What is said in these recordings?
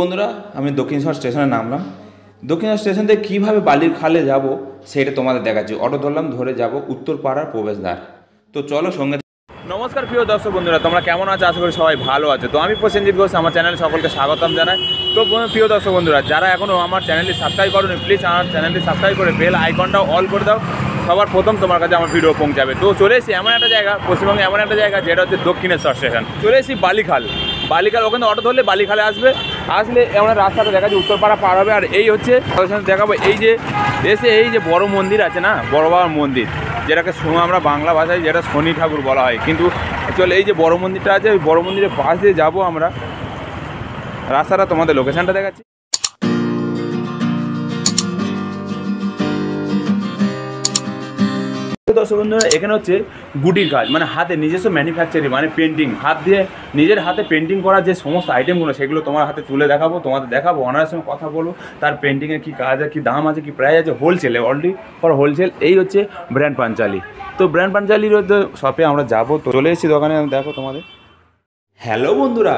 বন্ধুরা আমি দক্ষিণেশ্বর স্টেশনে নামলাম। দক্ষিণেশ্বর স্টেশন থেকে কীভাবে বালির খালে যাব সেটা তোমাদের দেখাচ্ছি। অটো ধরলাম, ধরে যাব উত্তরপাড়ার প্রবেশদ্বার। তো চলো সঙ্গে। নমস্কার প্রিয় দর্শক বন্ধুরা, তোমরা কেমন আছো? আশা করি সবাই ভালো আছে। তো আমি প্রসেনজিৎ ঘোষ, আমার চ্যানেলে সকলকে স্বাগতম জানাই। তো প্রিয় দর্শক বন্ধুরা, যারা এখনও আমার চ্যানেলটি সাবস্ক্রাইব করোনি, প্লিজ আমার চ্যানেলটি সাবস্ক্রাইব করে বেল আইকনটাও অল করে দাও, সবার প্রথম তোমার কাছে আমার ভিডিও পৌঁছাবে। তো চলে এসেছি এমন একটা জায়গা, পশ্চিমবঙ্গে এমন একটা জায়গা যেটা হচ্ছে দক্ষিণেশ্বর স্টেশন। চলে এসেছি বালিখাল। ওখানে অটো ধরলে বালিখালে আসলে এমন রাস্তাটা দেখা যাচ্ছে, উত্তরপাড়া পার হবে। আর এই হচ্ছে দেখাবো, এই যে বড় মন্দির আছে না, বড় বাবার মন্দির, যেটাকে আমরা বাংলা ভাষায় যেটা শনি ঠাকুর বলা হয়, কিন্তু চলে এই যে বড় মন্দিরটা আছে, ওই বড় মন্দিরের পাশ দিয়ে যাবো আমরা। রাস্তাটা তোমাদের লোকেশনটা দেখাচ্ছি। দর্শক বন্ধুরা, এখানে হচ্ছে গুটির কাজ, মানে হাতে নিজস্ব ম্যানুফ্যাকচারিং, মানে পেন্টিং, হাত দিয়ে নিজের হাতে পেন্টিং করা যে সমস্ত আইটেমগুলো, সেগুলো তোমার হাতে তুলে দেখাবো, তোমাদের দেখাবো, ওনার সঙ্গে কথা বলবো, তার পেন্টিংয়ের কী কাজ আছে, কী দাম আছে, কী প্রাইস আছে, হোলসেলে, অলরেডি ফর হোলসেল। এই হচ্ছে ব্র্যান্ড পাঞ্চালি। তো ব্র্যান্ড পাঞ্চালির শপে আমরা যাবো। তো চলে এসেছি দোকানে, দেখো তোমাদের। হ্যালো বন্ধুরা,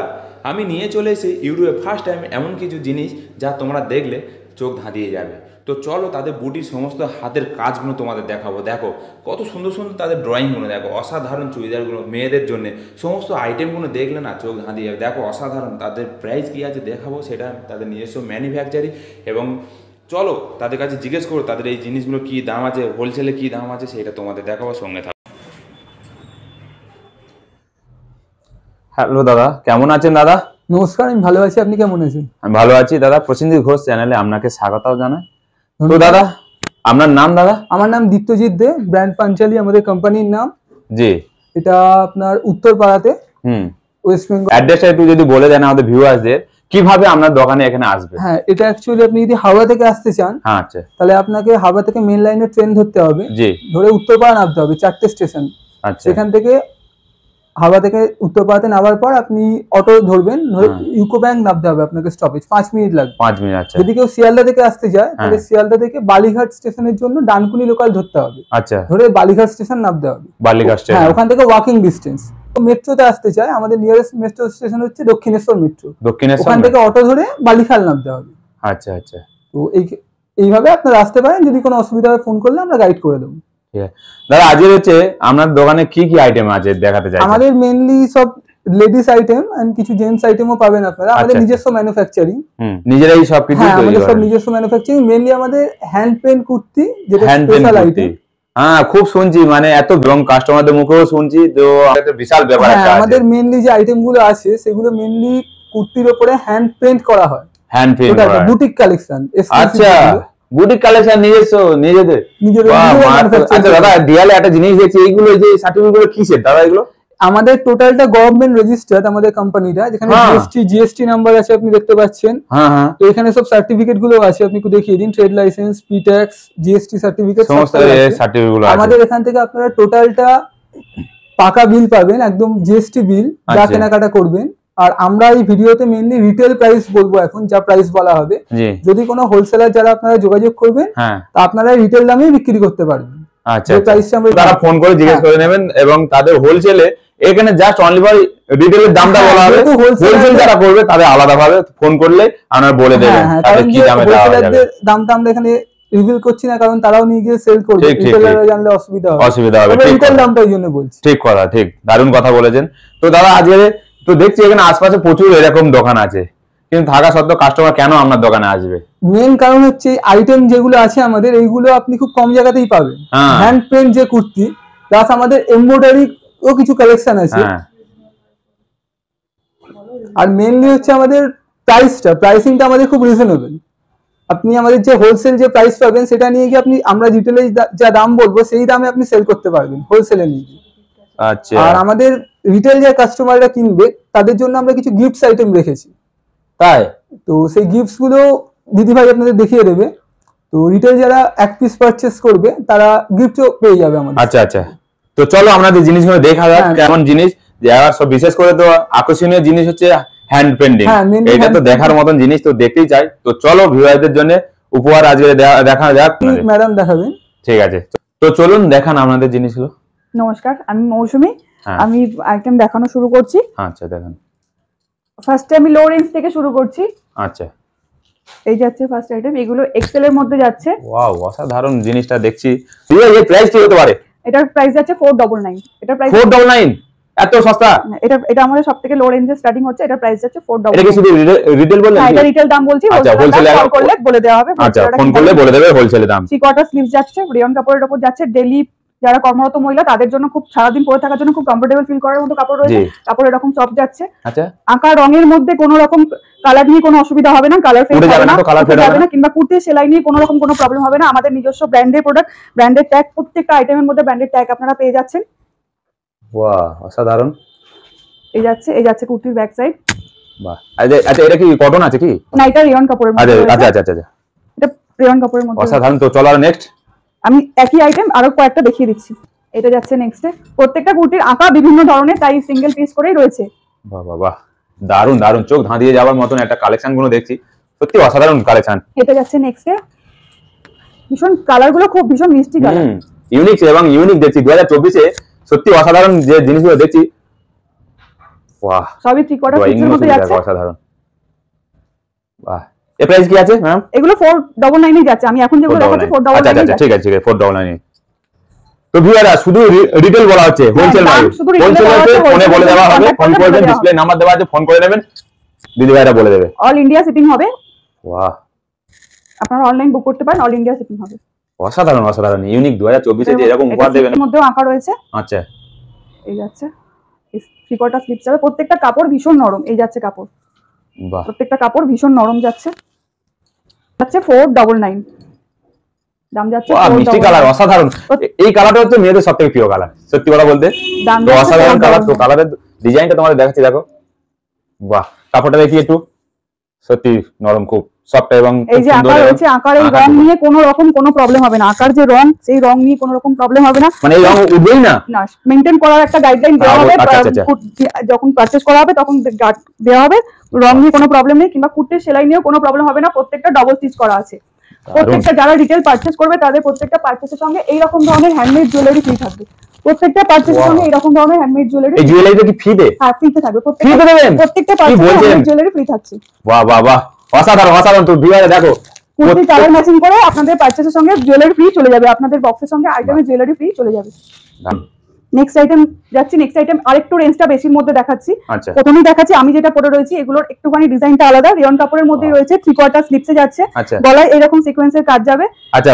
আমি নিয়ে চলে এসেছি ইউটিউবে ফার্স্ট টাইম এমন কিছু জিনিস যা তোমরা দেখলে চোখ ধাঁধিয়ে যাবে। তো চলো তাদের বুটির সমস্ত হাতের কাজগুলো তোমাদের দেখাবো। দেখো কত সুন্দর সুন্দর তাদের ড্রয়িংগুলো, দেখো অসাধারণ চুড়িদারগুলো মেয়েদের জন্য, সমস্ত আইটেমগুলো দেখলে না চোখ ধাঁধিয়ে যাবে। দেখো অসাধারণ, তাদের প্রাইস কী আছে দেখাবো, সেটা তাদের নিজস্ব ম্যানুফ্যাকচারিং। এবং চলো তাদের কাছে জিজ্ঞেস করো তাদের এই জিনিসগুলো কী দাম আছে, হোলসেলে কী দাম আছে, সেটা তোমাদের দেখাবো, সঙ্গে থাকো। হ্যালো দাদা, কেমন আছেন দাদা? নমস্কার, আমি ভালো আছি। আপনি কেমন আছেন? আমি ভালো আছি দাদা। প্রসেনজিৎ ঘোষ চ্যানেলে আপনাকে স্বাগত জানাই। তো দাদা, আপনার নাম? দাদা আমার নাম দীপ্তজিৎ দে, ব্র্যান্ড পাঞ্চালি আমাদের কোম্পানির নাম। জি। এটা আপনার উত্তরপাড়াতে, ওয়েস্ট বেঙ্গল। অ্যাড্রেসটা একটু যদি বলে দেন আমাদের ভিউয়ারদের, কিভাবে আপনার দোকানে এখানে আসবে? হ্যাঁ, এটা অ্যাকচুয়ালি আপনি যদি হাওড়া থেকে আসতে চান, হ্যাঁ আচ্ছা, তাহলে আপনাকে হাওড়া থেকে মেন লাইনে ট্রেন ধরতে হবে। জি। ধরে উত্তরপাড়া নামতে হবে, 4টে স্টেশন। আচ্ছা, সেখান থেকে হাওড়া থেকে উত্তরপাড়াতে নামার পর আপনি অটো ধরবেন, ধরে ইউকো ব্যাংক নামতে হবে আপনাকে, স্টপেজ 5 মিনিট লাগবে। 5 মিনিট, আচ্ছা। যদি কেউ শিয়ালদা থেকে আসতে চায়, তাহলে শিয়ালদা থেকে বালিঘাট স্টেশনের জন্য ডানকুনি লোকাল ধরতে হবে। আচ্ছা, ধরে বালিঘাট স্টেশন নামতে হবে। বালিঘাট স্টেশন, হ্যাঁ, ওখান থেকে ওয়াকিং ডিস্টেন্স। মেট্রোতে আসতে চায়, আমাদের নিয়ারেস্ট মেট্রো স্টেশন হচ্ছে দক্ষিণেশ্বর মেট্রো। ওখান থেকে অটো ধরে বালিখাল নামতে হবে। আচ্ছা আচ্ছা। তো এইভাবে আপনারা আসতে পারেন। যদি কোনো অসুবিধা হয় ফোন করলে আমরা গাইড করে দেবো। দাদা আজকে হচ্ছে আপনার দোকানে কি কি আইটেম আছে দেখাতে চাই? আমাদের মেইনলি সব লেডিস আইটেম এন্ড কিছু জেন্টস আইটেমও পাবেন আপনারা। আমাদের নিজস্ব ম্যানুফ্যাকচারিং, নিজেরাই সবকিছু তৈরি করেন। আমাদের সব নিজস্ব ম্যানুফ্যাকচারিং। মেইনলি আমাদের হ্যান্ড পেইন্ট কুর্তি, যেটা স্পেশাল আইটেম। হ্যাঁ, খুব শুনছি, মানে এত রং কাস্টমারদের মুখেও শুনছি, তো একটা বিশাল ব্যাপার একটা আছে। আমাদের মেইনলি যে আইটেমগুলো আছে সেগুলো মেইনলি কুর্তির উপরে হ্যান্ড পেইন্ট করা হয়। হ্যান্ড পেইন্ট করা, বুটিক কালেকশন। আচ্ছা, বুটিক কালেকশন নিজেদের। আচ্ছা দাদা, দেয়ালে একটা জিনিস দেখছি, এইগুলো যে সার্টিফিকেটগুলো কিসের দাদা? এগুলো আমাদের টোটালটা গভর্নমেন্ট রেজিস্টার্ড আমাদের কোম্পানিটা, যেখানে জিএসটি নাম্বার আছে আপনি দেখতে পাচ্ছেন। তো এখানে সব সার্টিফিকেট গুলো আছে, আপনি একটু দেখিয়ে দিন। ট্রেড লাইসেন্স, পিট্যাক্স, জিএসটি সার্টিফিকেট, সমস্ত সার্টিফিকেটগুলো আছে আমাদের। এখান থেকে আপনারা টোটালটা পাকা বিল পাবেন, একদম জিএসটি বিল, যা কেনাকাটা করবেন। আর আমরা এই ভিডিওতে মেইনলি রিটেল প্রাইস বলবো, এখন যা প্রাইস বলা হবে। যদি কোনো হোলসেলার যারা আপনারা যোগাযোগ করবেন, তা আপনারা রিটেল দামেই বিক্রি করতে পারবেন। আচ্ছা, তারা ফোন করে জিজ্ঞেস করে নেবেন, এবং তাদের হোলসেলে এখানে জাস্ট অনলি ফর রিটেলের দামটা বলা হবে। হোলসেল যারা করবে তাদের আলাদাভাবে ফোন করলে আপনারা বলে দেবেন তাদের কি দামে দেওয়া যাবে। দামটা আমরা এখানে রিভিল করছি না, কারণ তারাও নিয়ে গিয়ে সেল করবে, রিটেলাররা জানলে অসুবিধা হবে। রিটেল দামটা এই জন্য বলছি। ঠিক কথা, ঠিক, দারুণ কথা বলেছেন। তো দাদা আজকে তো দেখছি এখানে আশপাশে প্রচুর এরকম দোকান আছে, কিন্তু থাকা সত্ত্বেও কাস্টমার কেন আপনার দোকানে আসবে? মেন কারণ হচ্ছে আইটেম যেগুলো আছে আমাদের, এইগুলো আপনি খুব কম জায়গাতেই পাবেন। হ্যান্ড পেইন্ট যে কুর্তি, প্লাস আমাদের এমব্রয়ডারি ও কিছু কালেকশন আছে। আর মেইনলি হচ্ছে আমাদের প্রাইসিংটা আমাদের খুব রিজনেবল। আপনি আমাদের যে হোলসেল যে প্রাইস পাবেন, সেটা নিয়ে গিয়ে আমরা রিটেলে যা দাম বলবো সেই দামে আপনি সেল করতে পারবেন হোলসেলে নিয়ে গিয়ে। আচ্ছা। আর আমাদের রিটেল যে কাস্টমাররা কিনবে, তাদের জন্য আমরা কিছু গিফটস আইটেম রেখেছি। তাই তো সেই গিফটস গুলো দিদি ভাই আপনাদের দেখিয়ে দেবে। তো রিটেল যারা এক পিস পারচেজ করবে, তারা গিফটও পেয়ে যাবে আমাদের। আচ্ছা আচ্ছা। তো চলো আমাদের জিনিসগুলো দেখা যাক কেমন জিনিস। আর সব বিশেষ করে তো আকর্ষণীয় জিনিস হচ্ছে হ্যান্ড পেইন্টিং। এটা তো দেখার মতন জিনিস, তো দেখতেই চাই। তো চলো ভিউয়ারদের জন্য উপহার আজকে দেখা যাক। ম্যাডাম দেখাবেন? ঠিক আছে, তো চলুন দেখান আপনাদের জিনিসগুলো। নমস্কার, আমি মৌসুমী। আমি আইটেম দেখানো শুরু করছি। আচ্ছা দেখান। ফার্স্টে আমি লো রেঞ্জ থেকে শুরু করছি। আচ্ছা, এই যাচ্ছে ফার্স্ট আইটেম, এগুলো এক্সেল এর মধ্যে যাচ্ছে। ওয়াও, অসাধারণ জিনিসটা দেখছি। এর প্রাইস কি হতে পারে? এটার প্রাইস যাচ্ছে 499। এটার প্রাইস 499, এত সস্তা? এটা আমাদের সবথেকে লো রেঞ্জে স্টার্টিং হচ্ছে। এটার প্রাইস যাচ্ছে 499। এটা কি শুধু রিটেল বললেন? এটা রিটেল দাম বলছি। আচ্ছা, হোলসেলে ফোন করলে বলে দেওয়া হবে। আচ্ছা, ফোন করলে বলে দেবে হোলসেলে দাম। 3 কোয়ার্টার স্লিভস যাচ্ছে, রিয়ন কাপড়ের উপর যাচ্ছে। ডেইলি যারা কর্মরত মহিলা তাদের জন্য খুব সারাদিন পরে থাকার জন্য খুব কমফোর্টেবল ফিল করার মতো কাপড় রয়েছে। কাপড় এরকম সফট যাচ্ছে। আচ্ছা, আঁকা রঙের মধ্যে কোনো রকম কালার নিয়ে কোনো অসুবিধা হবে না, কালার ফেড হবে না, কালার ফেড হবে না, কিংবা কুর্তি সেলাই নিয়ে কোনো রকম কোনো প্রবলেম হবে না। আমাদের নিজস্ব ব্র্যান্ডের প্রোডাক্ট, ব্র্যান্ডের ট্যাগ, প্রত্যেকটা আইটেমের মধ্যে ব্র্যান্ডের ট্যাগ আপনারা পেয়ে যাচ্ছেন। বাহ, অসাধারণ। এই যাচ্ছে কুর্তির ব্যাক সাইড। বাহ, আচ্ছা, এটা কি কটন আছে কি? না, এটা রিয়ন কাপড়ের মধ্যে। আচ্ছা আচ্ছা আচ্ছা, এটা রিয়ন কাপড়ের মধ্যে। অসাধারণ। তো চলো আর নেক্সট আমি একই আইটেম আরো কয়েকটা দেখিয়ে দিচ্ছি। এটা যাচ্ছে নেক্সটে। প্রত্যেকটা কুর্তির আঁকা বিভিন্ন ধরনের, তাই সিঙ্গেল পিস করেই রয়েছে। বাহ বাহ বাহ, দারুন দারুন, চোখ ধাঁধিয়ে যাওয়ার মতন একটা কালেকশন গুলো দেখছি, সত্যি অসাধারণ কালেকশন। এটা যাচ্ছে নেক্সটে। ভীষণ কালার গুলো খুব ভীষণ মিষ্টি কালার, ইউনিক এবং ইউনিক দেখছি 2024 এ, সত্যি অসাধারণ যে জিনিসগুলো দেখছি। বাহ, সবই 3 কোয়ার্টার স্লিভসের মধ্যে যাচ্ছে। অসাধারণ। বাহ, এর প্রাইস কি আছে ম্যাম? এগুলো 499 এ যাচ্ছে। আমি এখন যেগুলো দেখাচ্ছি 499। আচ্ছা আচ্ছা, ঠিক আছে 499। তো ভিউয়াররা, শুধু রিটেল বলা হচ্ছে, হোলসেল নয়। হোলসেল ফোনে বলে দেওয়া হবে, ফোন করবেন, ডিসপ্লে নাম্বার দেওয়া আছে, ফোন করে নেবেন, দিদি ভাইরা বলে দেবে। অল ইন্ডিয়া শিপিং হবে। বাহ, আপনারা অনলাইন বুক করতে পারেন, অল ইন্ডিয়া শিপিং হবে। অসাধারণ অসাধারণ, ইউনিক 2024 এ যে এরকম উপহার দেবেন। এর মধ্যেও আঁকা রয়েছে। আচ্ছা, এই যাচ্ছে 3 কোয়ার্টার স্লিভস হবে। প্রত্যেকটা কাপড় ভীষণ নরম। এই যাচ্ছে কাপড়। বাহ, প্রত্যেকটা কাপড় ভীষণ নরম যাচ্ছে। 499 দাম যাচ্ছে। মিষ্টি কালার, অসাধারণ। এই কালারটা হচ্ছে মেয়েদের সবথেকে প্রিয় কালার, সত্যি কথা বলতে। তো অসাধারণ কালার। তো কালারের ডিজাইনটা তোমাদের দেখাচ্ছি, দেখো। বাহ, কাপড়টা দেখি একটু, সত্যি নরম, খুব সফট এবং এই যে আঁকা রয়েছে, আঁকার এই রং নিয়ে কোনো রকম কোনো প্রবলেম হবে না। আঁকার যে রং, সেই রং নিয়ে কোনো রকম প্রবলেম হবে না। মানে এই রং উঠবেই না। না, মেইনটেইন করার একটা গাইডলাইন দেওয়া হবে। যখন পারচেজ করা হবে তখন দেওয়া হবে। রং নিয়ে কোনো প্রবলেম নেই, কিংবা কুর্তির সেলাই নিয়েও কোনো প্রবলেম হবে না। প্রত্যেকটা ডবল স্টিচ করা আছে। প্রত্যেকটা যারা রিটেল পারচেজ করবে তাদের প্রত্যেকটা পারচেজের সঙ্গে এইরকম ধরনের হ্যান্ডমেড জুয়েলারি ফ্রি থাকবে। প্রত্যেকটা পারচেজের সঙ্গে এইরকম ধরনের হ্যান্ডমেড জুয়েলারি। এই জুয়েলারিটা কি ফ্রিতে? হ্যাঁ, ফ্রিতে থাকবে। প্রত্যেকটা পারচেজে জুয়েলারি ফ্রি থাকছে। বাহ বাহ বাহ, অসাধারণ অসাধারণ। তো ভিউয়াররা দেখো, কুর্তি কালার ম্যাচিং করে আপনাদের পারচেজের সঙ্গে জুয়েলারি ফ্রি চলে যাবে। আপনাদের বক্সের সঙ্গে আইটেমের জুয়েলারি ফ্রি চলে যাবে। নেক্সট আইটেম যাচ্ছি। নেক্সট আইটেম আরেকটু রেঞ্জটা বেশির মধ্যে দেখাচ্ছি। প্রথমেই দেখাচ্ছি আমি যেটা পরে রয়েছি, এগুলোর একটুখানি ডিজাইনটা আলাদা। রিয়ন কাপড়ের মধ্যেই রয়েছে। 3 কোয়ার্টার স্লিভসে যাচ্ছে। গলায় এরকম সিকোয়েন্সের কাজ যাবে। আচ্ছা,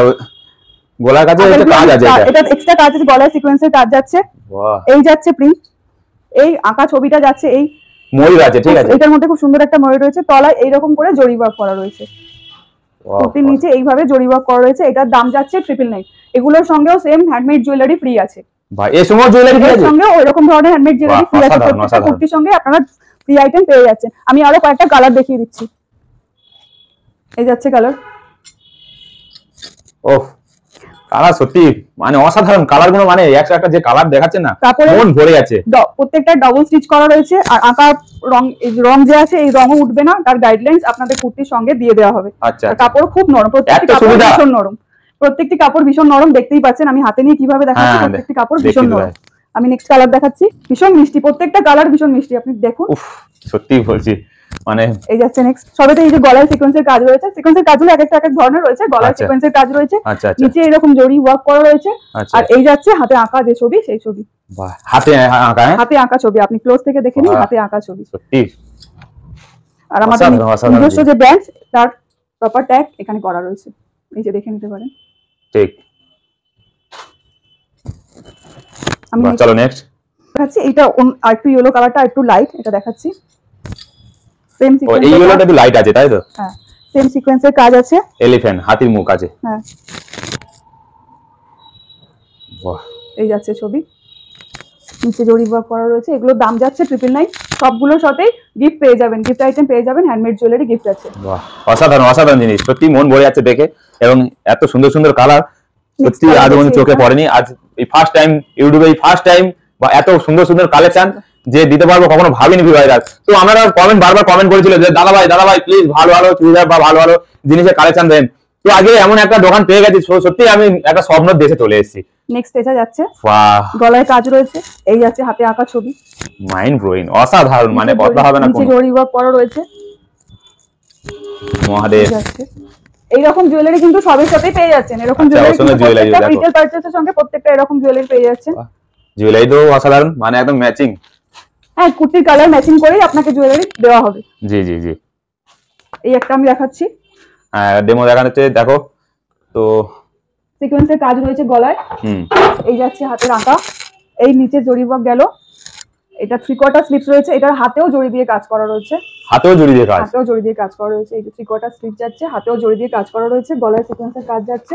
গলার কাছে একটা কাজ আছে, এটা এক্সট্রা কাজ আছে। গলায় সিকোয়েন্সের কাজ যাচ্ছে। এই যাচ্ছে প্রিন্ট, এই আঁকা ছবিটা যাচ্ছে। এই ময়ূর আছে, ঠিক আছে। এটার মধ্যে খুব সুন্দর একটা ময়ূর রয়েছে। তলায় এইরকম করে জরি ওয়ার্ক করা রয়েছে। কুর্তির নিচে এইভাবে জরি ওয়ার্ক করা রয়েছে। এটার দাম যাচ্ছে 999। এগুলোর সঙ্গেও সেম হ্যান্ডমেড জুয়েলারি ফ্রি আছে। ভাই, এই সময় জুয়েলারি ফ্রি আছে, সঙ্গে ওইরকম ধরনের হ্যান্ডমেড জুয়েলারি ফ্রি আছে। প্রত্যেকটা কুর্তির সঙ্গে আপনারা ফ্রি আইটেম পেয়ে যাচ্ছেন। আমি আরো কয়েকটা কালার দেখিয়ে দিচ্ছি। এই যাচ্ছে কালার। ওহ, কালার সত্যি মানে অসাধারণ। কালার গুলো মানে একটা যে কালার দেখাচ্ছেন না, মন ভরে যাচ্ছে। প্রত্যেকটা ডাবল স্টিচ করা রয়েছে। আর আঁকা রং যে আছে, এই রঙও উঠবে না। তার গাইডলাইন্স আপনাদের কুর্তির সঙ্গে দিয়ে দেওয়া হবে। আচ্ছা, কাপড় খুব নরম। প্রত্যেকটি কাপড় ভীষণ নরম। প্রত্যেকটি কাপড় ভীষণ নরম, দেখতেই পাচ্ছেন। আমি হাতে নিয়ে কিভাবে দেখাচ্ছি। প্রত্যেকটি কাপড় ভীষণ নরম। আমি নেক্সট কালার দেখাচ্ছি। ভীষণ মিষ্টি, প্রত্যেকটা কালার ভীষণ মিষ্টি। আপনি দেখুন, সত্যি বলছি মানে। এই যাচ্ছে নেক্সট। সবেতে এই যে গলায় সিকোয়েন্সের কাজ রয়েছে। সিকোয়েন্সের কাজগুলো এক এক ধরনের রয়েছে। গলায় সিকোয়েন্সের কাজ রয়েছে, নিচে এরকম জরি ওয়ার্ক করা রয়েছে। আর এই যাচ্ছে হাতে আঁকা যে ছবি, সেই ছবি। বাহ, হাতে আঁকা, হাতে আঁকা ছবি। আপনি ক্লোজ থেকে দেখে নিন, হাতে আঁকা ছবি। সত্যি। আর আমাদের নিজস্ব যে ব্র্যান্ড, তার প্রপার ট্যাগ এখানে করা রয়েছে। এই যে দেখে নিতে পারেন। ঠিক। আমি চলো নেক্সট দেখাচ্ছি। এটা আরেকটু ইয়েলো কালারটা একটু লাইট, এটা দেখাচ্ছি। Same sequence. এই ইয়েলোটা একটু লাইট আছে, তাই তো? হ্যাঁ, সেম সিকোয়েন্সের কাজ আছে। এলিফ্যান্ট, হাতির মুখ আছে। হ্যাঁ, বাহ, এই যাচ্ছে ছবি। নিচে জরি ওয়ার্ক করা রয়েছে। এগুলোর দাম যাচ্ছে 999। সবগুলোর সাথেই গিফট পেয়ে যাবেন, গিফট আইটেম পেয়ে যাবেন। হ্যান্ডমেড জুয়েলারি গিফট আছে। বাহ, অসাধারণ অসাধারণ জিনিস, সত্যি মন ভরে যাচ্ছে দেখে। এবং এত সুন্দর সুন্দর কালার, সত্যি আজ পর্যন্ত চোখে পড়েনি। আজ এই ফার্স্ট টাইম ইউটিউবে, এই ফার্স্ট টাইম বা এত সুন্দর সুন্দর কালেকশন যে দিতে পারবো কখনো ভাবিনি ভাইরা। তো আমরা বারবার কমেন্ট করেছিল যে দাদা ভাই প্লিজ ভালো ভালো চুড়িদার বা ভালো ভালো জিনিসের কালেকশন দেন। তো আগে এমন একটা দোকান পেয়ে গেছি, সত্যি আমি একটা স্বপ্ন দেশে চলে এসেছি। নেক্সট এটা যাচ্ছে, বাহ গলায় কাজ রয়েছে, এই যাচ্ছে হাতে আঁকা ছবি, মাইন্ড ব্লোয়িং, অসাধারণ, মানে কথা হবে না নিচে কোনো। জরি ওয়ার্ক করা রয়েছে, মহাদেব। এইরকম জুয়েলারি কিন্তু সবের সাথেই পেয়ে যাচ্ছেন, এরকম জুয়েলারি রিটেল পারচেজের সঙ্গে প্রত্যেকটা এরকম জুয়েলারি পেয়ে যাচ্ছেন। জুয়েলারি তো অসাধারণ, মানে একদম ম্যাচিং। হ্যাঁ, কুর্তির কালার ম্যাচিং করেই আপনাকে জুয়েলারি দেওয়া হবে। জি জি জি। এই একটা আমি দেখাচ্ছি, হ্যাঁ ডেমো দেখাচ্ছে, দেখো তো সিকোয়েন্সের কাজ রয়েছে গলায়, এই যাচ্ছে হাতের আঁকা, এই নিচে জরি ওয়ার্ক গেল, এটা 3/4 স্লিপস রয়েছে, এটার হাতেও জড়ি দিয়ে কাজ করা রয়েছে, হাতেও জড়ি দিয়ে কাজ, হাতেও জড়ি দিয়ে কাজ করা রয়েছে, এই যে 3/4 স্লিপ যাচ্ছে, হাতেও জড়ি দিয়ে কাজ করা রয়েছে, গলায় সিকোয়েন্সের কাজ যাচ্ছে,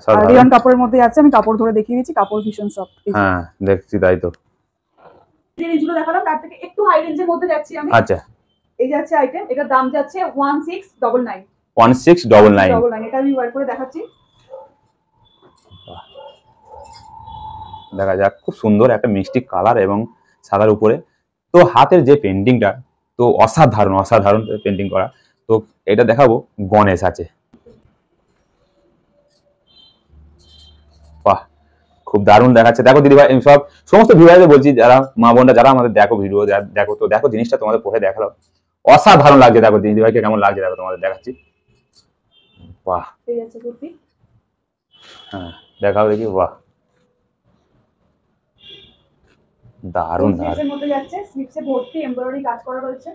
আর রিয়ন কাপড়ের মধ্যে যাচ্ছে, আমি কাপড় ধরে দেখিয়ে দিচ্ছি, কাপড় ভীষণ সফট। হ্যাঁ দেখছি, তাই তো। যে রেঞ্জগুলো দেখালাম তার থেকে একটু হাই রেঞ্জের মধ্যে যাচ্ছি আমি। আচ্ছা, এই যাচ্ছে আইটেম, এটার দাম যাচ্ছে 1699। 1699, এটা আমি ওয়ার করে দেখাচ্ছি, দেখা যাক, খুব সুন্দর একটা মিষ্টি কালার এবং সাদার উপরে। তো হাতের যে পেন্টিংটা তো অসাধারণ, অসাধারণ পেন্টিং করা। তো এটা দেখাবো, গণেশ আছে, বাহ খুব দারুণ দেখাচ্ছে। দেখো দিদিভাই, সব সমস্ত ভিউয়ারদের বলছি, যারা মা বোনরা যারা আমাদের দেখো ভিডিও দেখো, তো দেখো জিনিসটা তোমাদের পরে দেখালাম, অসাধারণ লাগছে। দেখো দিদিভাইকে কেমন লাগছে, দেখো তোমাদের দেখাচ্ছি, বাহ। এই আছে কুর্তি, হ্যাঁ দেখাও দেখি, বাহ দারুণ দারুণ। এর মধ্যে যাচ্ছে, স্লিপসে ভর্তি এমব্রয়ডারি কাজ করা রয়েছে,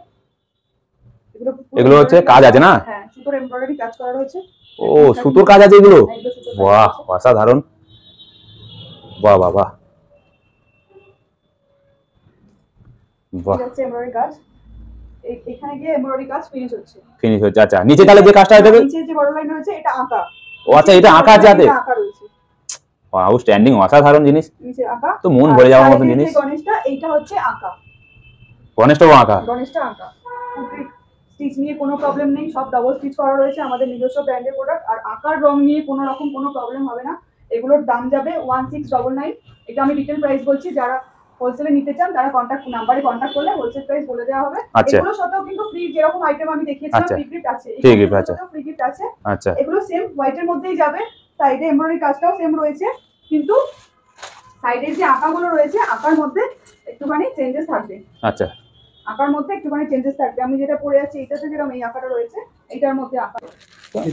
এগুলো হচ্ছে কাজ আছে না? হ্যাঁ, সুতোর এমব্রয়ডারি কাজ করা রয়েছে। ও সুতোর কাজ আছে এগুলো, বাহ অসাধারণ, বাহ বাহ বাহ বাহ। যাচ্ছে এমব্রয়ডারি কাজ, এখানে গিয়ে এমব্রয়ডারি কাজ ফিনিশ হচ্ছে। ফিনিশ হচ্ছে, আচ্ছা। নিচে তাহলে যে কাজটা হবে, নিচে যে বড় লাইন রয়েছে এটা আঁকা। ও আচ্ছা, এটা আঁকা আছে হাতে, আঁকা রয়েছে, আউটস্ট্যান্ডিং, অসাধারণ জিনিস, নিচে আঁকা, তো মন ভরে যাওয়ার মতো জিনিস। গণেশটা এইটা হচ্ছে আঁকা, গণেশটাও আঁকা, গণেশটা আঁকা। স্টিচ নিয়ে কোনো প্রবলেম নেই, সব ডাবল স্টিচ করা রয়েছে, আমাদের নিজস্ব ব্র্যান্ডের প্রোডাক্ট, আর আঁকার রং নিয়ে কোনো রকম কোনো প্রবলেম হবে না। এগুলোর দাম যাবে 1699। এটা আমি রিটেল প্রাইস বলছি, যারা হোলসেলে নিতে চান তারা কন্টাক্ট নাম্বারে কন্টাক্ট করলে হোলসেল প্রাইস বলে দেওয়া হবে। এগুলো সাথেও কিন্তু ফ্রি, যেরকম আইটেম আমি দেখিয়েছিলাম ফ্রি গিফট আছে, ফ্রি গিফট আছে, ফ্রি গিফট আছে। আচ্ছা, এগুলো সেম হোয়াইটের মধ্যেই যাবে, সাইডে এমব্রয়ডারি কাজটাও সেম রয়েছে, কিন্তু সাইডে যে আঁকাগুলো রয়েছে আঁকার মধ্যে একটুখানি চেঞ্জেস থাকবে। আচ্ছা, আঁকার মধ্যে একটুখানি চেঞ্জেস থাকবে। আমি যেটা পরে আছি এটাতে যেরকম এই আঁকাটা রয়েছে, এটার মধ্যে আঁকা,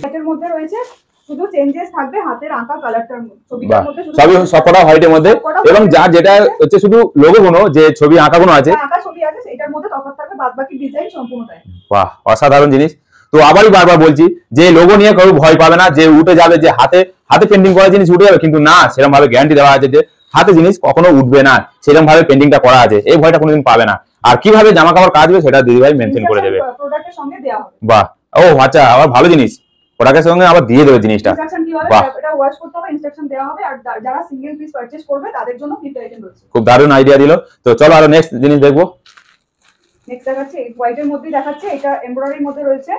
এটার মধ্যে রয়েছে, শুধু চেঞ্জেস থাকবে হাতের আঁকা কালারটার মধ্যে, ছবিটার মধ্যে সবই সবকটা হোয়াইটের মধ্যে, এবং যা যেটা হচ্ছে শুধু লোগো গুলো, যে ছবি আঁকা গুলো আছে, আঁকা ছবি আছে, এটার মধ্যে তফাৎ থাকবে, বাদবাকি ডিজাইন সম্পূর্ণটাই। বাহ অসাধারণ জিনিস। তো আবারই বারবার বলছি যে লোগো নিয়ে কেউ ভয় পাবে না, যে উঠে যাবে, যে হাতে হাতে পেন্টিং করা জিনিস উঠে যাবে, কিন্তু না, সেরকম ভাবে গ্যারান্টি দেওয়া আছে যে হাতে জিনিস কখনো উঠবে না, সেরকম ভাবে পেন্টিংটা করা আছে, এই ভয়টা কোনোদিন পাবে না। আর কিভাবে জামা কাপড় কাচবে সেটা দিদিভাই মেনশন করে দেবে, প্রোডাক্টের সঙ্গে দেওয়া হবে। বাহ, ও আচ্ছা, আবার ভালো জিনিস, প্রোডাক্টের সঙ্গে আবার দিয়ে দেবে জিনিসটা, ইনস্ট্রাকশন কি হবে, বাহ এটা ওয়াশ করতে হবে, ইনস্ট্রাকশন দেওয়া হবে, আর যারা সিঙ্গেল পিস পারচেজ করবে তাদের জন্য গিফট আইটেম রয়েছে। খুব দারুণ আইডিয়া দিল। তো চলো আরো নেক্সট জিনিস দেখবো। নেক্সট দেখাচ্ছে, হোয়াইটের মধ্যে দেখাচ্ছে, এটা এমব্রয়ডারির মধ্যে রয়েছে।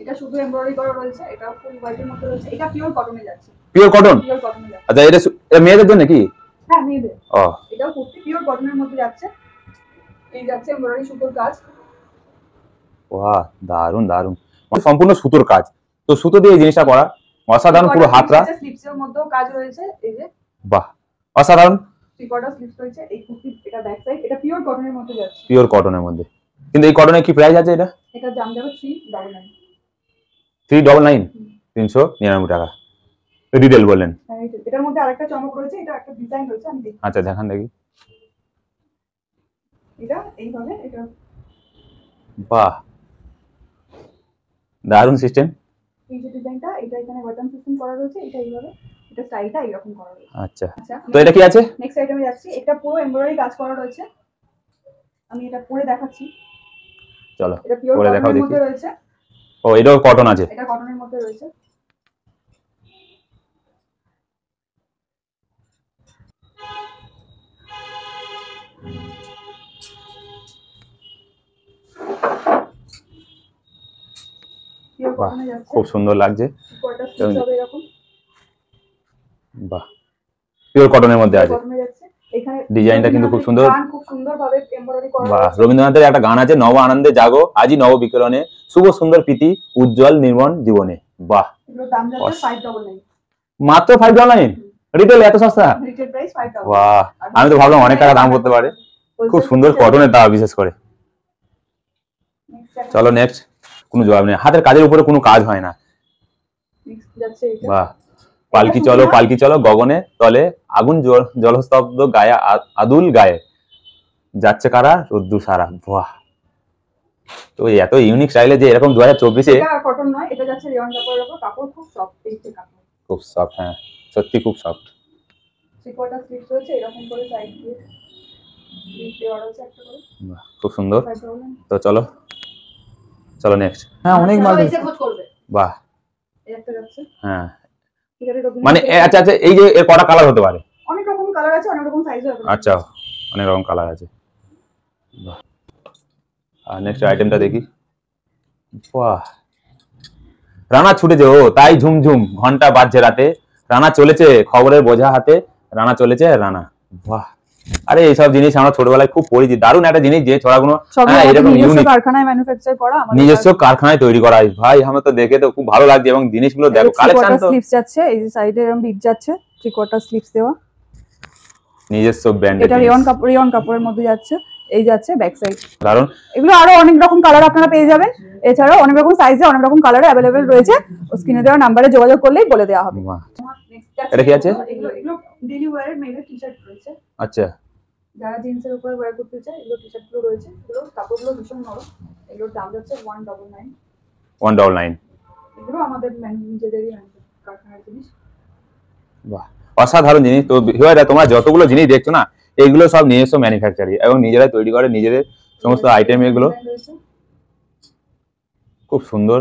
এটা শুধু এমব্রয়ডারি করা রয়েছে, এটা ফুল হোয়াইটের মধ্যে রয়েছে, এটা পিওর কটনে যাচ্ছে। পিওর কটন, পিওর কটনে যাচ্ছে। আচ্ছা, এটা মেয়েদের জন্য কি? হ্যাঁ মেয়েদের। ও এটাও কুর্তি পিওর কটনের মধ্যে যাচ্ছে, এই যাচ্ছে এমব্রয়ডারি সুতোর কাজ। বাহ দারুণ দারুণ, সম্পূর্ণ সুতোর কাজ, তো সুতো দিয়ে এই জিনিসটা করা অসাধারণ, পুরো হাতটা স্লিপসের মধ্যেও কাজ রয়েছে, এই যে বাহ অসাধারণ, 3/4 স্লিপস রয়েছে, এই কুর্তি, এটা ব্যাক সাইড, এটা পিওর কটনের মধ্যে যাচ্ছে, পিওর কটনের মধ্যে। কিন্তু এই কটনের কি প্রাইস আছে? এটা দাম যাবে 399। 399, 399 টাকা রিটেল বললেন। এটার মধ্যে আরেকটা চমক রয়েছে, এটা একটা ডিজাইন রয়েছে, আমি দেখি। আচ্ছা দেখান দেখি, এটা এইভাবে, এটা বাহ দারুণ সিস্টেম, এই যে ডিজাইনটা, এটা এখানে বাটন সিস্টেম করা রয়েছে, এটা এইভাবে, এটা স্টাইলটা এরকম করা রয়েছে। আচ্ছা, তো এটা কি আছে? নেক্সট আইটেমে যাচ্ছি, এটা পুরো এমব্রয়ডারি কাজ করা রয়েছে, আমি এটা পরে দেখাচ্ছি। চলো এটা পিওর পরে দেখাও কটনের দেখি। মধ্যে রয়েছে, ও এটাও কটন আছে, এটা কটনের মধ্যে রয়েছে। বাহ খুব সুন্দর লাগছে, এরকম বাহ পিওর কটনের মধ্যে আছে। কটনে যাচ্ছে, এখানে ডিজাইনটা কিন্তু খুব সুন্দর, খুব সুন্দরভাবে এমব্রয়ডারি করা বাহ। আছে। রবীন্দ্রনাথের একটা গান আছে, নব আনন্দে জাগো আজি নব বিকিরণে, শুভ সুন্দর প্রীতি উজ্জ্বল নির্মল জীবনে। বাহ, এগুলোর দাম যাচ্ছে 599, মাত্র 599 রিটেল, এত সস্তা? Retail price 599। বাহ, আমি তো ভাবলাম অনেক টাকা দাম করতে পারে। খুব সুন্দর কটনের দাম বিশেষ করে। চলো নেক্সট। কোনো জবাব নেই, হাতের কাজের উপরে কোনো কাজ হয় না। নেক্সট যাচ্ছে এটা। বাহ, পালকি চলো গগনে তলে, আগুন জলস্তব্ধ গায়ে আদুল গায়ে, যাচ্ছে কারা রোদ্দুর সারা। বাহ, তো এত ইউনিক স্টাইলে যে এরকম 2024-এ। এটা কটন নয়, এটা যাচ্ছে রিয়ন কাপড়ের উপর, কাপড় খুব সফট, এই যে কাপড় খুব সফট, হ্যাঁ সত্যি খুব সফট। 3/4 স্লিপস রয়েছে এরকম করে, সাইড দিয়ে স্লিপ দেওয়া রয়েছে একটা করে। বাহ, খুব সুন্দর। তো চলো নেক্সট। হ্যাঁ অনেক মাল এসে খোঁজ করবে। বাহ, এই একটা যাচ্ছে, হ্যাঁ এটারে রবীন্দ্রনাথ মানে আচ্ছা এই যে এর কটা কালার হতে পারে? অনেক রকম কালার আছে, অনেক রকম সাইজও আছে। আচ্ছা, অনেক রকম কালার আছে। বাহ, আর নেক্সট আইটেমটা দেখি। বাহ, রানা ছুটেছে ও তাই ঝুমঝুম, ঘন্টা বাজছে রাতে, রানা চলেছে খবরের বোঝা হাতে, রানা চলেছে রানা। বাহ, আরে এইসব জিনিস আমরা ছোটবেলায় খুব পড়েছি। দারুণ একটা জিনিস যে ছড়াগুলো এরকম ইউনিক, কারখানায় ম্যানুফ্যাকচার করা, আমাদের নিজস্ব কারখানায় তৈরি করা হয়। ভাই আমার তো দেখে তো খুব ভালো লাগছে, এবং জিনিসগুলো দেখো কালেকশন তো স্লিপস যাচ্ছে, এই যে সাইডে এরকম বিট যাচ্ছে, 3/4 স্লিপস দেওয়া, নিজস্ব ব্র্যান্ডের। এটা রিয়ন কাপড়ের মধ্যে যাচ্ছে, এই যাচ্ছে ব্যাক সাইড। দারুণ, এগুলো আরো অনেক রকম কালার আপনারা পেয়ে যাবেন, এছাড়াও অনেক রকম সাইজে অনেক রকম কালারে अवेलेबल রয়েছে। স্ক্রিনে দেওয়া নাম্বারে যোগাযোগ করলেই বলে দেওয়া হবে। বাহ, এটা কি আছে? এগুলো ডেইলি ওয়্যারের মেয়েদের টি-শার্ট রয়েছে, আচ্ছা, যারা জিন্সের উপর ওয়্যার করতে চায় এগুলো টি-শার্ট গুলো রয়েছে। এগুলো কাপড়গুলো ভীষণ নরম, এগুলোর দাম যাচ্ছে 199। 199। এগুলো আমাদের নিজেদেরই কারখানার জিনিস। বাহ, অসাধারণ জিনিস। তো ভিউয়াররা তোমরা যতগুলো জিনিস দেখছো না, এগুলো সব নিজস্ব ম্যানুফ্যাকচারিং এবং নিজেরাই তৈরি করে নিজেদের সমস্ত আইটেম। এগুলো খুব সুন্দর,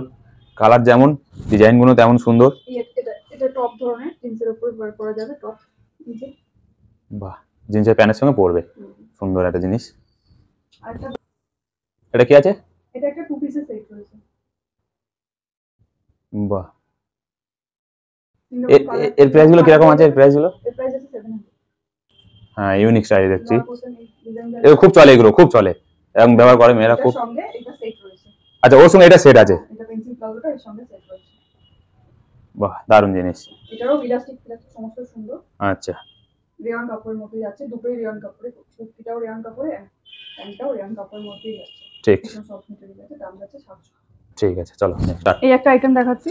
কালার যেমন ডিজাইন গুলো তেমন সুন্দর। এটা টপ ধরনের জিন্সের উপর ওয়্যার করা যাবে, টপ নিচে। বাহ, জিন্সের প্যান্টের সঙ্গে পরবে, সুন্দর একটা জিনিস। আরেকটা, এটা কি আছে? এটা একটা 2 পিসের সেট রয়েছে। বাহ, এর প্রাইস গুলো কিরকম আছে? এর প্রাইস গুলো? এর প্রাইস আছে 700। হ্যাঁ, ইউনিক স্টাইল দেখছি, এগুলো খুব চলে, এগুলো খুব চলে এবং ব্যবহার করে মেয়েরা খুব। সঙ্গে এটা সেট রয়েছে। আচ্ছা, ওর সঙ্গে এটা সেট আছে? এটা পেন্সিল প্লাজোটা এর সঙ্গে সেট রয়েছে। বাহ, দারুণ জিনিস। এটারও ইলাস্টিক সমস্ত সুন্দর। আচ্ছা, রেয়ন কাপড়ের মধ্যে যাচ্ছে, দুটোই রেয়ন কাপড়ে, কুর্তিটাও রেয়ন কাপড়ে, প্যান্টটাও রেয়ন কাপড়ের মধ্যেই যাচ্ছে। ঠিক, সব মেটেরিয়াল আছে, দাম যাচ্ছে 700। ঠিক আছে, চলো নেক্সট। এই একটা আইটেম দেখাচ্ছি,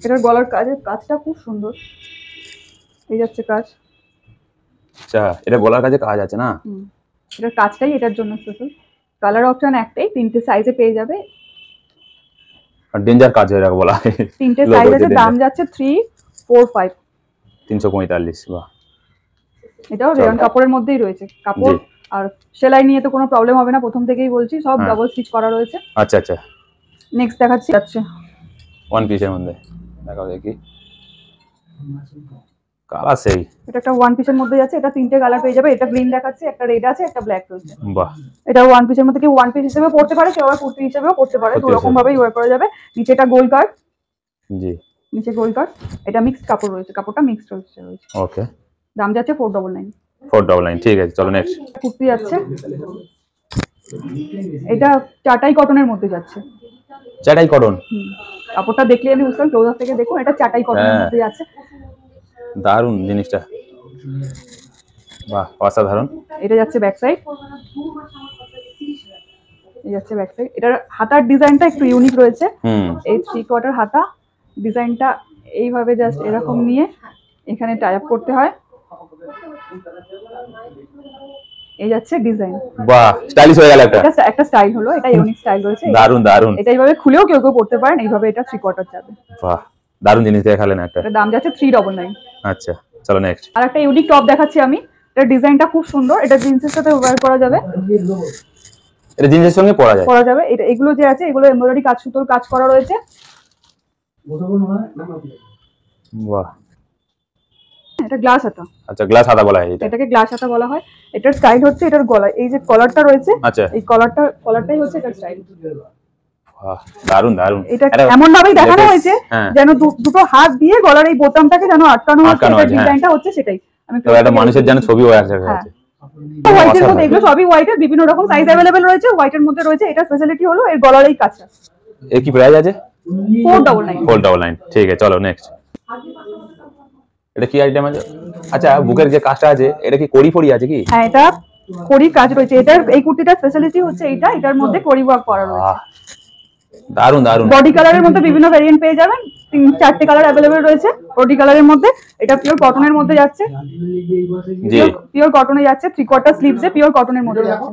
এটার গলার কাজটা খুব সুন্দর, এই যাচ্ছে কাজ। আচ্ছা, এটা গলার কাছে কাজ আছে না? এটার কাজটাই এটার জন্য স্পেশাল। কালার অপশন একটাই, 3টে সাইজে পেয়ে যাবে। আর ডেঞ্জার কাজ হয়ে রাখা বলা হয়। 3টে সাইজ আছে, দাম যাচ্ছে 345। 345। বাহ, এটাও রেয়ন কাপড়ের মধ্যেই রয়েছে। কাপড় আর সেলাই নিয়ে তো কোনো প্রবলেম হবে না, প্রথম থেকেই বলছি, সব ডাবল স্টিচ করা রয়েছে। আচ্ছা আচ্ছা, নেক্সট দেখাচ্ছি, আচ্ছা ওয়ান পিসের মধ্যে দেখাও দেখি, কালার সেই। এটা একটা ওয়ান পিসের মধ্যে যাচ্ছে, এটা 3টে কালার পেয়ে যাবে। এটা গ্রিন দেখাচ্ছে, একটা রেড আছে, একটা ব্ল্যাক রয়েছে। বাহ, এটা ওয়ান পিসের মধ্যে, কি ওয়ান পিস হিসেবে পড়তে পারে, কেউ আবার কুর্তি হিসেবেও পড়তে পারে, দু রকম ভাবেই ওয়্যার করা যাবে। নিচে এটা গোল কাট, জি নিচে গোল কাট। এটা মিক্সড কাপড় রয়েছে, কাপড়টা মিক্সড রয়েছে। ওকে, দাম যাচ্ছে 499। 499, ঠিক আছে, চলো নেক্সট। কুর্তি যাচ্ছে, এটা চাটাই কটনের মধ্যে যাচ্ছে। চাটাই কটন? কাপড়টা দেখলে আমি বুঝলাম, ক্লোজার থেকে দেখুন, এটা চাটাই কটনের মধ্যে যাচ্ছে। দারুণ জিনিসটা, বাহ, অসাধারণ। এটা যাচ্ছে ব্যাক সাইড, এই যাচ্ছে ব্যাক সাইড। এটার হাতার ডিজাইনটা একটু ইউনিক রয়েছে। এই 3/4 হাতা ডিজাইনটা এইভাবে জাস্ট এরকম নিয়ে এখানে টাই আপ করতে হয়, এই যাচ্ছে ডিজাইন। বাহ, স্টাইলিশ হয়ে গেল। একটা স্টাইল হলো, এটা ইউনিক স্টাইল রয়েছে। দারুণ দারুণ, এটা এইভাবে খুলেও কেউ কেউ পড়তে পারেন, এইভাবে এটা 3/4 যাবে। বাহ, দারুণ জিনিস দেখালেন একটা। এটার দাম যাচ্ছে 399। আচ্ছা, চলো নেক্সট। আর একটা ইউনিক টপ দেখাচ্ছি আমি, এটার ডিজাইনটা খুব সুন্দর। এটা জিন্সের সাথে ওয়্যার করা যাবে, এটা জিন্সের সঙ্গে পরা যাবে। এটা এগুলো যে আছে, এগুলো এমব্রয়ডারি কাজ, সুতোর কাজ করা রয়েছে। বাহ, এটা গ্লাস হাতা। আচ্ছা, গ্লাস হাতা বলা হয় এটা? এটাকে গ্লাস হাতা বলা হয়। এটার স্টাইল হচ্ছে, এটার গলায় এই যে কলারটা রয়েছে, আচ্ছা, এই কলারটাই হচ্ছে এটার স্টাইল। বাহ, দারুণ দারুণ। এটা এমন ভাবেই দেখানো হয়েছে যেন দুটো হাত দিয়ে গলার এই বোতামটাকে যেন আটকানো হচ্ছে। এটা ডিজাইনটা হচ্ছে সেটাই। আমি তো একটা মানুষের যেন ছবিও আছে। হোয়াইটের মধ্যে এগুলো সবই হোয়াইটের, বিভিন্ন রকম সাইজ अवेलेबल রয়েছে। হোয়াইটের মধ্যে রয়েছে, এটা স্পেশালিটি হলো এর গলার এই কাজটা। এর কি প্রাইস আছে? 499। 499, ঠিক আছে চলো নেক্সট। এটা কি আইটেম আছে? আচ্ছা বুকের যে কাজটা আছে এটা কি কড়ি ফড়ি আছে কি? হ্যাঁ এটা কড়ি কাজ রয়েছে। এটার এই কুর্তিটার স্পেশালিটি হচ্ছে এটার মধ্যে কড়ি ওয়ার্ক করা রয়েছে। দারুন দারুন। বডি কালারের মধ্যে বিভিন্ন ভেরিয়েন্ট পেয়ে যাবেন, 3-4টে কালার अवेलेबल রয়েছে বডি কালারের মধ্যে। এটা পিওর কটনের মধ্যে যাচ্ছে, জি পিওর কটনে যাচ্ছে, 3/4 স্লিভসে পিওর কটনের মধ্যে যাচ্ছে,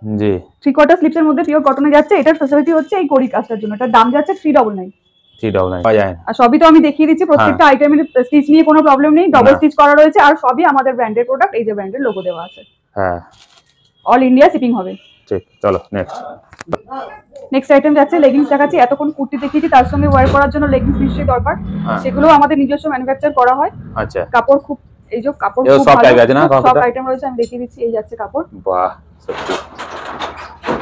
জি 3/4 স্লিভসের মধ্যে পিওর কটনে যাচ্ছে। এটার ফ্যাসিলিটি হচ্ছে এই কড়ি কাজটার জন্য। এটার দাম যাচ্ছে 399। 399 পাওয়া যায় না। আর সবই তো আমি দেখিয়ে দিচ্ছি, প্রত্যেকটা আইটেমের স্টিচ নিয়ে কোনো প্রবলেম নেই, ডবল স্টিচ করা রয়েছে। আর সবই আমাদের ব্র্যান্ডের প্রোডাক্ট, এই যে ব্র্যান্ডের লোগো দেওয়া আছে। হ্যাঁ অল ইন্ডিয়া শিপিং হবে। ঠিক, চলো নেক্সট। নেক্সট আইটেম যাচ্ছে লেগিংস দেখাচ্ছি। এতক্ষণ কুর্তি দেখিয়েছি, তার সঙ্গে ওয়্যার করার জন্য লেগিংস নিশ্চয়ই দরকার। সেগুলো আমাদের নিজস্ব ম্যানুফ্যাকচার করা হয়। আচ্ছা কাপড় খুব, এই যে কাপড় এও খুব সব ভালো, টাইপ আছে না সব কাপড়টা? আইটেম রয়েছে, আমি দেখিয়ে দিচ্ছি। এই যাচ্ছে কাপড়, বাহ সত্যি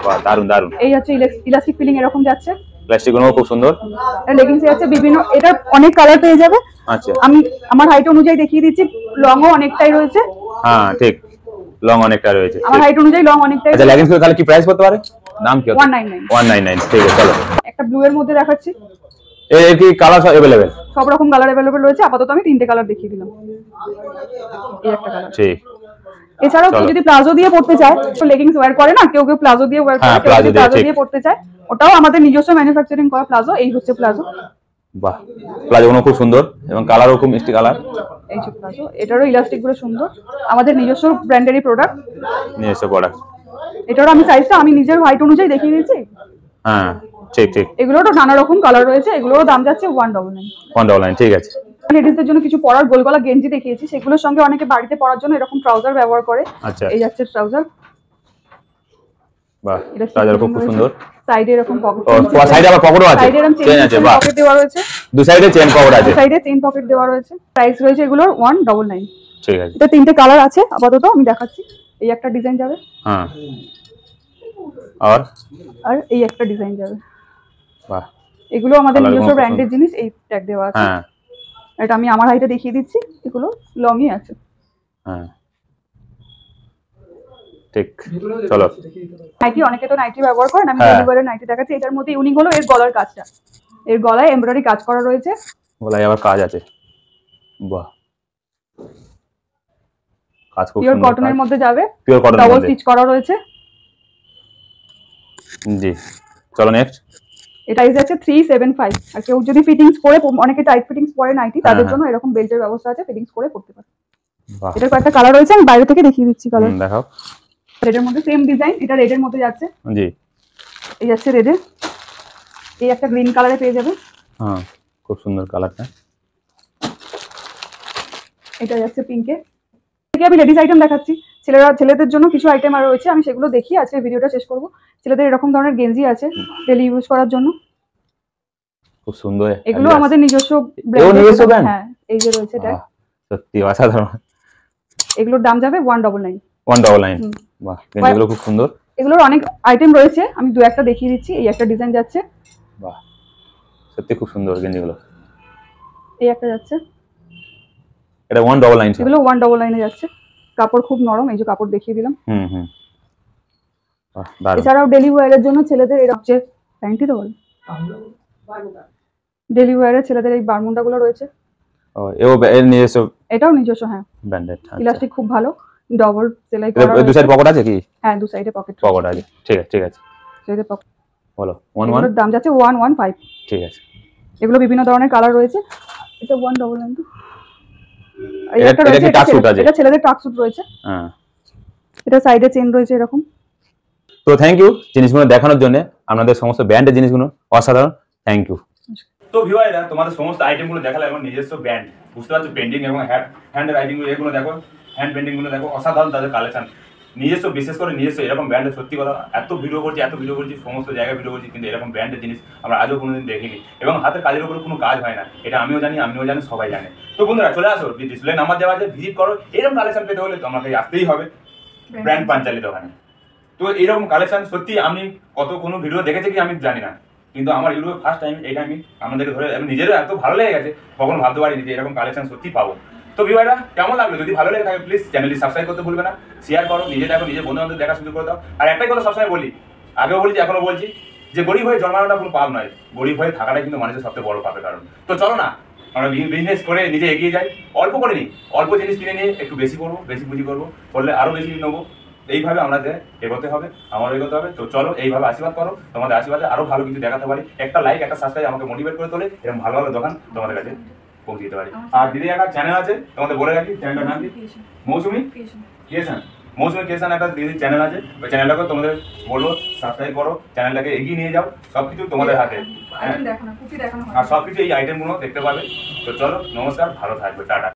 বাহ দারুন দারুন। এই যাচ্ছে ইলাস্টিক ফিলিং এরকম যাচ্ছে। প্লাস্টিক গুলো খুব সুন্দর। লেগিংস যাচ্ছে বিভিন্ন, এটা অনেক কালার পেয়ে যাবে। আচ্ছা আমি আমার হাইট অনুযায়ী দেখিয়ে দিচ্ছি, লংও অনেকটাই রয়েছে। হ্যাঁ ঠিক, লং অনেকটা রয়েছে। আমার হাইট অনুযায়ী লং অনেকটাই। আচ্ছা লেগিংস গুলো তাহলে কি প্রাইস করতে পারে? নাম কি? 199। 199, ঠিক আছে চলো। একটা ব্লু এর মধ্যে দেখাচ্ছি, এর কি কালার সব अवेलेबल? সব রকম কালার अवेलेबल রয়েছে। আপাতত আমি 3টে কালার দেখিয়ে দিলাম। এই একটা কালার। ঠিক, এছাড়াও কেউ যদি প্লাজো দিয়ে পড়তে চায়, তো লেগিংস ওয়্যার করে না, কেউ কেউ প্লাজো দিয়ে ওয়্যার করে, কেউ যদি প্লাজো দিয়ে পড়তে চায়, ওটাও আমাদের নিজস্ব ম্যানুফ্যাকচারিং করা প্লাজো। এই হচ্ছে প্লাজো। বাহ প্লাজো গুলো খুব সুন্দর এবং কালারও খুব মিষ্টি কালার। এই যে প্লাজো, এটারও ইলাস্টিক গুলো সুন্দর, আমাদের নিজস্ব ব্র্যান্ডেরই প্রোডাক্ট, নিজস্ব প্রোডাক্ট। এটারও আমি সাইজটা আমি নিজের হাইট অনুযায়ী দেখিয়ে দিয়েছি। হ্যাঁ ঠিক ঠিক, এগুলোরও নানা রকম কালার রয়েছে, এগুলোরও দাম যাচ্ছে 199। 199, ঠিক আছে। লেডিসদের জন্য কিছু পরার গোল গলা গেঞ্জি দেখিয়েছি, সেগুলোর সঙ্গে অনেকে বাড়িতে পরার জন্য এরকম ট্রাউজার ব্যবহার করে। আচ্ছা এই যাচ্ছে ট্রাউজার, বাহ ট্রাউজার খুব সুন্দর। সাইডে এরকম পকেট, ও সাইডে আবার পকেটও আছে, সাইডে এরকম চেন আছে। বাহ পকেট দেওয়া রয়েছে, দু সাইডে চেন পকেট আছে, সাইডে চেন পকেট দেওয়া রয়েছে। প্রাইস রয়েছে এগুলোর 199। ঠিক আছে। এটা 3টে কালার আছে আপাতত, আমি দেখাচ্ছি। এই একটা ডিজাইন যাবে, হ্যাঁ আর এই একটা ডিজাইন যাবে। বাহ এগুলো আমাদের নিজস্ব ব্র্যান্ডের জিনিস, এই ট্যাগ দেওয়া আছে। হ্যাঁ এটা আমি আমার হাইটে দেখিয়ে দিচ্ছি, এগুলো লংই আছে। হ্যাঁ ঠিক, চলো। নাইটি, অনেকে তো নাইটি ব্যবহার করেন, আমি ডেলিভারের নাইটি দেখাচ্ছি। এটার মধ্যে ইউনিক হলো এর গলার কাজটা, এর গলায় এমব্রয়ডারি কাজ করা রয়েছে। গলায় আবার কাজ আছে, বাহ কাজ খুব পিওর সুন্দর। কটনের মধ্যে যাবে, পিওর কটনের ডাবল মধ্যে, স্টিচ করা রয়েছে। জি চলো নেক্সট। এটা ইজ আছে 375। আর কেউ যদি ফিটিংস করে, অনেকে টাইট ফিটিংস পরে নাইটি, তাদের জন্য এরকম বেল্টের ব্যবস্থা আছে, ফিটিংস করে পড়তে পারে। বাহ এটার কয়েকটা কালার রয়েছে, আমি বাইরে থেকে দেখিয়ে দিচ্ছি কালার। দেখাও। রেডের মধ্যে সেম ডিজাইন, এটা রেডের মধ্যে যাচ্ছে। জি এই যাচ্ছে রেডে, এই একটা গ্রিন কালারে পেয়ে যাবে। হ্যাঁ খুব সুন্দর কালারটা। এটা যাচ্ছে পিঙ্কে। আমি লেডিস আইটেম দেখাচ্ছি, ছেলেদের জন্য কিছু আইটেম আর রয়েছে, আমি সেগুলো দেখিয়ে আজকে ভিডিওটা শেষ করব। ছেলেদের এরকম ধরনের গেঞ্জি আছে ডেলি ইউজ করার জন্য, খুব সুন্দর। এগুলো আমাদের নিজস্ব ব্র্যান্ড। হ্যাঁ এই যে রয়েছে ট্যাগ, সত্যি অসাধারণ। এগুলোর দাম যাবে 199। 199, বাহ গেঞ্জিগুলো খুব সুন্দর। এগুলোর অনেক আইটেম রয়েছে, আমি দু একটা দেখিয়ে দিচ্ছি। এই একটা ডিজাইন যাচ্ছে, বাহ সত্যি খুব সুন্দর গেঞ্জিগুলো। এই একটা যাচ্ছে, এটা 199। এগুলো 199 এ যাচ্ছে। কাপড় খুব নরম, এই যে কাপড় দেখিয়ে দিলাম। হুম বাহ দারুণ। এছাড়াও ডেলি ওয়্যারের জন্য ছেলেদের এরকম যে প্যান্টি তো বলে, ডেলি ওয়্যারের ছেলেদের এই বারমুন্ডা গুলো রয়েছে। ও এর নিজস্ব, এটাও নিজস্ব, হ্যাঁ ব্র্যান্ডেড। ইলাস্টিক খুব ভালো, ডবল সেলাই করা দু সাইড পকেট আছে কি? হ্যাঁ দু সাইডে পকেট আছে, ঠিক আছে ঠিক আছে। সাইডে পকেট। বলো 11 এর দাম যাচ্ছে 115। ঠিক আছে। এগুলো বিভিন্ন ধরনের কালার রয়েছে। এটা 199। এটা কি টাক স্যুট আছে? এটা ছেলেদের টাক স্যুট রয়েছে। হ্যাঁ এটা সাইডে চেন রয়েছে এরকম। তো থ্যাংক ইউ জিনিসগুলো দেখানোর জন্য, আপনাদের সমস্ত ব্র্যান্ডের জিনিসগুলো অসাধারণ। Thank you. তো ভিউয়াররা তোমাদের সমস্ত আইটেমগুলো দেখালাম এবং নিজস্ব ব্র্যান্ড, বুঝতে পারছো, পেন্টিং এবং হ্যান্ড রাইটিংগুলো, এগুলো দেখো, হ্যান্ড পেন্টিংগুলো দেখো, অসাধারণ তাদের কালেকশন। নিজস্ব, বিশেষ করে নিজস্ব এরকম ব্র্যান্ডের, সত্যি কথা, এত ভিডিও করছি সমস্ত জায়গায় ভিডিও করছি, কিন্তু এরকম ব্র্যান্ডের জিনিস আমরা আজও কোনোদিন দেখিনি। এবং হাতের কাজের উপরে কোনো কাজ হয় না, এটা আমিও জানি, সবাই জানে। তো বন্ধুরা চলে আসো, ডিসপ্লে নাম্বার দেওয়া আছে, ভিজিট করো। এরকম কালেকশন পেতে হলে তোমাকে আসতেই হবে ব্র্যান্ড পাঞ্চালি দোকানে। তো এরকম কালেকশন সত্যি আমি কোনো ভিডিও দেখেছি কি আমি জানি না, কিন্তু আমার ইউটিউবে ফার্স্ট টাইম এটা আমি আমাদেরকে ধরে, আমি নিজেরও এত ভালো লেগে গেছে, কখনো ভাবতে পারিনি যে এরকম কালেকশন সত্যি পাবো। তো ভিউয়াররা কেমন লাগলো? যদি ভালো লেগে থাকে প্লিজ চ্যানেলটি সাবস্ক্রাইব করতে ভুলবে না, শেয়ার করো, নিজে দেখো, নিজের বন্ধু বান্ধব দেখা শুরু করে দাও। আর একটাই কথা সবসময় বলি, আগেও বলেছি এখনো বলছি, যে গরিব হয়ে জন্মানোটা কোনো পাপ নয়, গরিব হয়ে থাকাটাই কিন্তু মানুষের সবচেয়ে বড় পাপের কারণ। তো চলো না আমরা বিজনেস করে নিজে এগিয়ে যাই, অল্প করে নিই, অল্প জিনিস কিনে নিয়ে একটু বেশি করবো, বেশি পুঁজি করবো, করলে আরো বেশি নেবো। এইভাবে আমাদের এগোতে হবে, আমারও এগোতে হবে। তো চলো এইভাবে আশীর্বাদ করো, তোমাদের আশীর্বাদে আরো ভালো কিছু দেখাতে পারি। একটা লাইক, একটা সাবস্ক্রাইব আমাকে মোটিভেট করে তোলে, এরকম ভালো ভালো দোকান তোমাদের কাছে পৌঁছে দিতে পারি। আর দিদি একটা চ্যানেল আছে, তোমাদের বলে রাখি, চ্যানেলটার নাম কি? মৌসুমি ক্রিয়েশন। মৌসুমি ক্রিয়েশন একটা দিদির চ্যানেল আছে, ওই চ্যানেলটাকে তোমাদের বলবো সাবস্ক্রাইব করো, চ্যানেলটাকে এগিয়ে নিয়ে যাও, সবকিছু তোমাদের হাতে। হ্যাঁ, আর সবকিছু এই আইটেমগুলো দেখতে পাবে। তো চলো, নমস্কার, ভালো থাকবে, টাটা।